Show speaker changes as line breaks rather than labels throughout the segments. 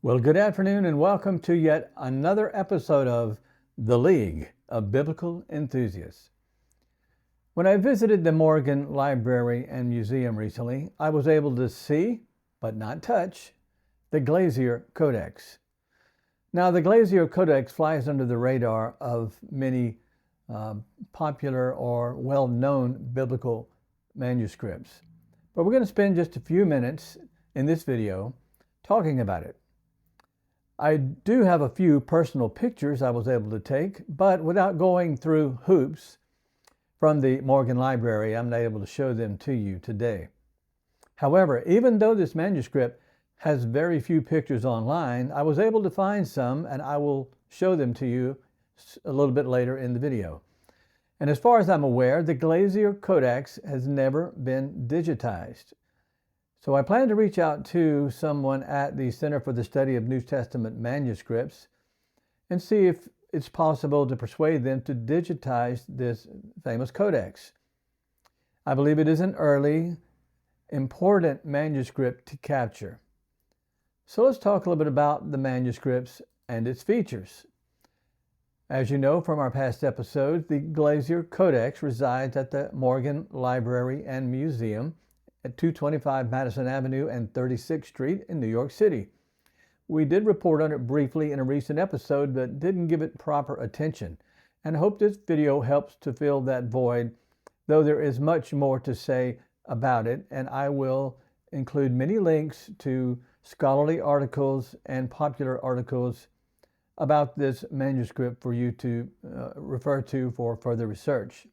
Well, good afternoon and welcome to yet another episode of The League of Biblical Enthusiasts. When I visited the Morgan Library and Museum recently, I was able to see, but not touch, the Glazier Codex. Now, the Glazier Codex flies under the radar of many popular or well-known biblical manuscripts. But we're going to spend just a few minutes in this video talking about it. I do have a few personal pictures I was able to take, but without going through hoops from the Morgan Library, I'm not able to show them to you today. However, even though this manuscript has very few pictures online, I was able to find some, and I will show them to you a little bit later in the video. And as far as I'm aware, the Glazier Codex has never been digitized. So I plan to reach out to someone at the Center for the Study of New Testament Manuscripts and see if it's possible to persuade them to digitize this famous codex. I believe it is an early, important manuscript to capture. So let's talk a little bit about the manuscripts and its features. As you know from our past episodes, the Glazier Codex resides at the Morgan Library and Museum at 225 Madison Avenue and 36th Street in New York City. We did report on it briefly in a recent episode, but didn't give it proper attention, and I hope this video helps to fill that void, though there is much more to say about it, and I will include many links to scholarly articles and popular articles about this manuscript for you to refer to for further research.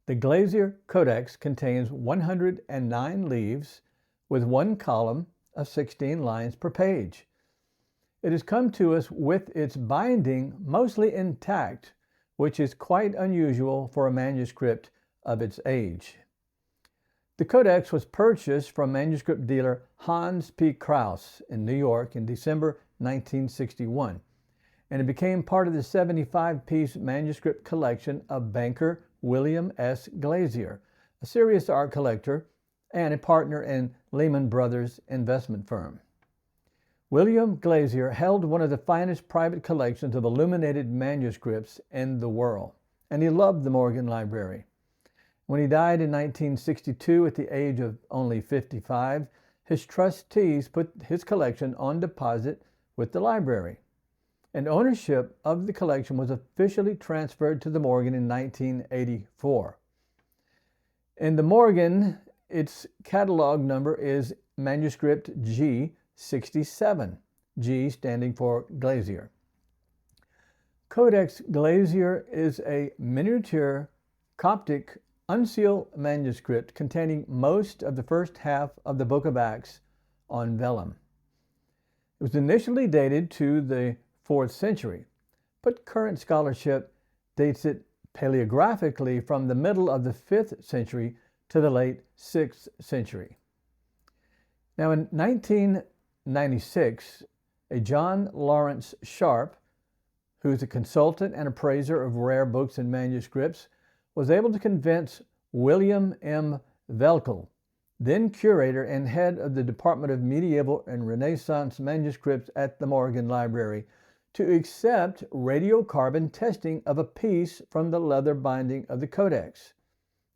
The Glazier Codex contains 109 leaves with one column of 16 lines per page. It has come to us with its binding mostly intact, which is quite unusual for a manuscript of its age. The Codex was purchased from manuscript dealer Hans P. Krause in New York in December 1961, and it became part of the 75-piece manuscript collection of banker William S. Glazier, a serious art collector and a partner in Lehman Brothers investment firm. William Glazier held one of the finest private collections of illuminated manuscripts in the world, and he loved the Morgan Library. When he died in 1962 at the age of only 55, his trustees put his collection on deposit with the library, and ownership of the collection was officially transferred to the Morgan in 1984. In the Morgan, its catalog number is manuscript G67, G standing for Glazier. Codex Glazier is a miniature Coptic uncial manuscript containing most of the first half of the Book of Acts on vellum. It was initially dated to the 4th century, but current scholarship dates it paleographically from the middle of the 5th century to the late 6th century. Now in 1996, a John Lawrence Sharp, who's a consultant and appraiser of rare books and manuscripts, was able to convince William M. Velkel, then curator and head of the Department of Medieval and Renaissance Manuscripts at the Morgan Library, to accept radiocarbon testing of a piece from the leather binding of the Codex.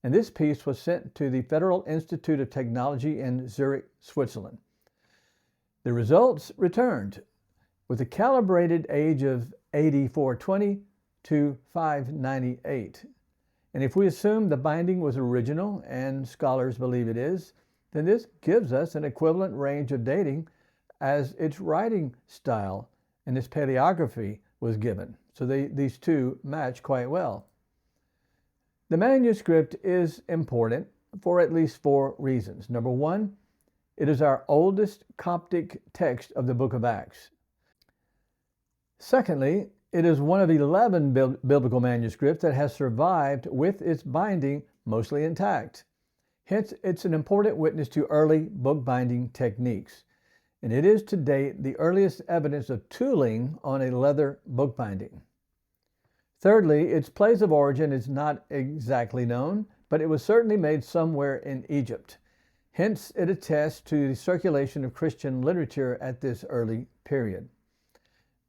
And this piece was sent to the Federal Institute of Technology in Zurich, Switzerland. The results returned with a calibrated age of 8420 to 598. And if we assume the binding was original, and scholars believe it is, then this gives us an equivalent range of dating as its writing style and its paleography was given. So these two match quite well. The manuscript is important for at least 4 reasons. Number one, it is our oldest Coptic text of the Book of Acts. Secondly, it is one of 11 biblical manuscripts that has survived with its binding mostly intact. Hence, it's an important witness to early bookbinding techniques, and it is to date the earliest evidence of tooling on a leather bookbinding. Thirdly, its place of origin is not exactly known, but it was certainly made somewhere in Egypt. Hence, it attests to the circulation of Christian literature at this early period.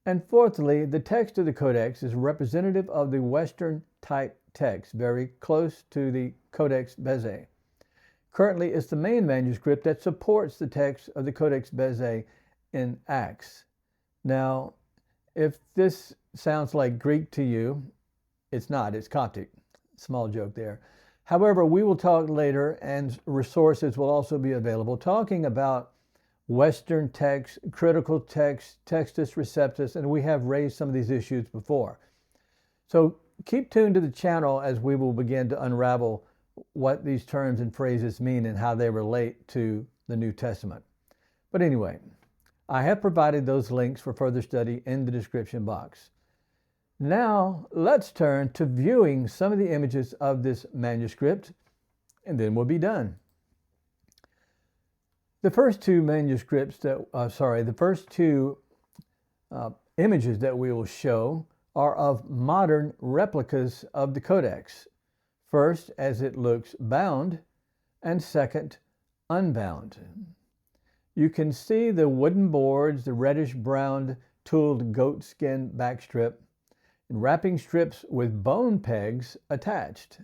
And fourthly, the text of the Codex is representative of the Western type text, very close to the Codex Bezae. Currently, it's the main manuscript that supports the text of the Codex Bezae in Acts. Now, if this sounds like Greek to you, it's not, it's Coptic. Small joke there. However, we will talk later, and resources will also be available talking about Western text, critical text, Textus Receptus, and we have raised some of these issues before. So keep tuned to the channel as we will begin to unravel what these terms and phrases mean and how they relate to the New Testament. But anyway, I have provided those links for further study in the description box. Now, let's turn to viewing some of the images of this manuscript, and then we'll be done. The first two manuscripts the first two images that we will show are of modern replicas of the Codex. First, as it looks bound, and second, unbound. You can see the wooden boards, the reddish-brown tooled goatskin backstrip, and wrapping strips with bone pegs attached.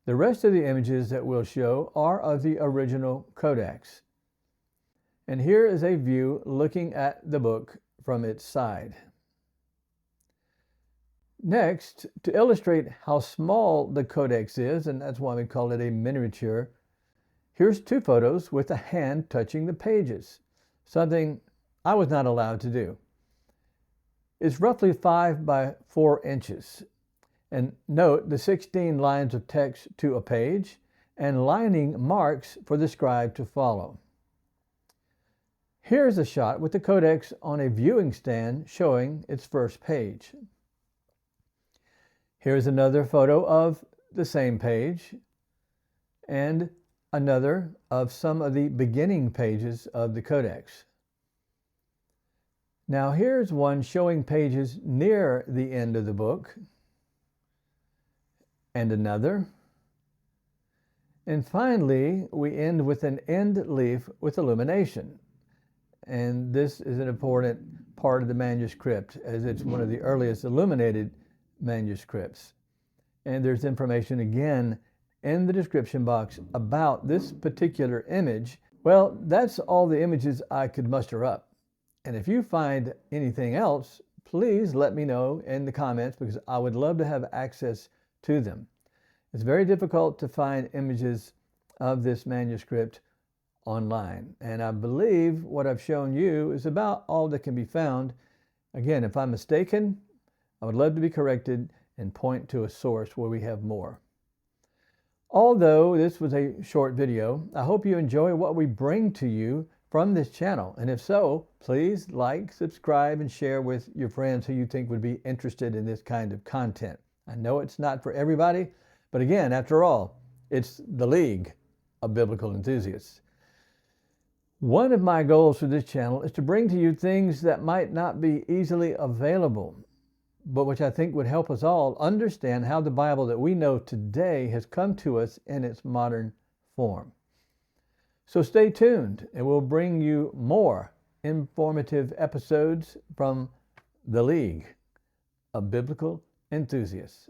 The rest of the images that we'll show are of the original Codex. And here is a view looking at the book from its side. Next, to illustrate how small the Codex is, and that's why we call it a miniature, here's two photos with a hand touching the pages, something I was not allowed to do. It's roughly 5 by 4 inches. And note the 16 lines of text to a page and lining marks for the scribe to follow. Here's a shot with the Codex on a viewing stand showing its first page. Here's another photo of the same page and another of some of the beginning pages of the Codex. Now here's one showing pages near the end of the book, and another. And finally, we end with an end leaf with illumination. And this is an important part of the manuscript, as it's one of the earliest illuminated manuscripts. And there's information again in the description box about this particular image. Well, that's all the images I could muster up. And if you find anything else, please let me know in the comments, because I would love to have access to them. It's very difficult to find images of this manuscript online. And I believe what I've shown you is about all that can be found. Again, if I'm mistaken, I would love to be corrected and point to a source where we have more. Although this was a short video, I hope you enjoy what we bring to you from this channel. And if so, please like, subscribe, and share with your friends who you think would be interested in this kind of content. I know it's not for everybody, but again, after all, it's the League of Biblical Enthusiasts. One of my goals for this channel is to bring to you things that might not be easily available, but which I think would help us all understand how the Bible that we know today has come to us in its modern form. So stay tuned, and we'll bring you more informative episodes from the League of Biblical Enthusiasts.